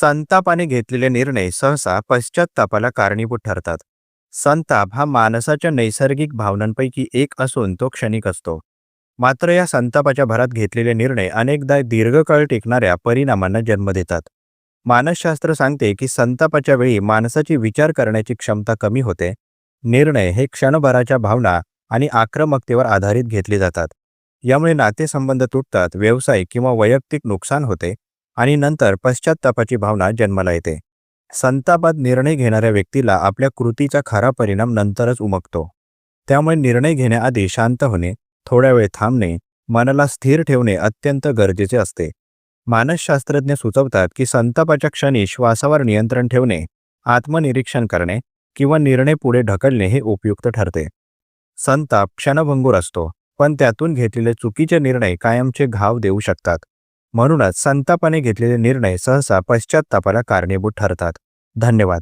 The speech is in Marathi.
संतापाने घेतलेले निर्णय सहसा पश्चात्तापाला कारणीभूत ठरतात. संताप हा माणसाच्या नैसर्गिक भावनांपैकी एक असून तो क्षणिक असतो. मात्र या संतापाच्या भरात घेतलेले निर्णय अनेकदा दीर्घकाळ टिकणाऱ्या परिणामांना जन्म देतात. मानसशास्त्र सांगते की संतापाच्या वेळी माणसाची विचार करण्याची क्षमता कमी होते. निर्णय हे क्षणभराच्या भावना आणि आक्रमकतेवर आधारित घेतले जातात. यामुळे नातेसंबंध तुटतात, व्यवसाय किंवा वैयक्तिक नुकसान होते आणि नंतर पश्चात्तापाची भावना जन्माला येते. संतापात निर्णय घेणाऱ्या व्यक्तीला आपल्या कृतीचा खरा परिणाम नंतरच उमगतो. त्यामुळे निर्णय घेण्याआधी शांत होणे, थोड्या वेळ थांबणे, मनाला स्थिर ठेवणे अत्यंत गरजेचे असते. मानसशास्त्रज्ञ सुचवतात की संतापाच्या क्षणी श्वासावर नियंत्रण ठेवणे, आत्मनिरीक्षण करणे किंवा निर्णय पुढे ढकलणे हे उपयुक्त ठरते. संताप क्षणभंगूर असतो, पण त्यातून घेतलेले चुकीचे निर्णय कायमचे घाव देऊ शकतात. म्हणूनच संतापाने घेतलेले निर्णय सहसा पश्चात्तापाला कारणीभूत ठरतात. धन्यवाद.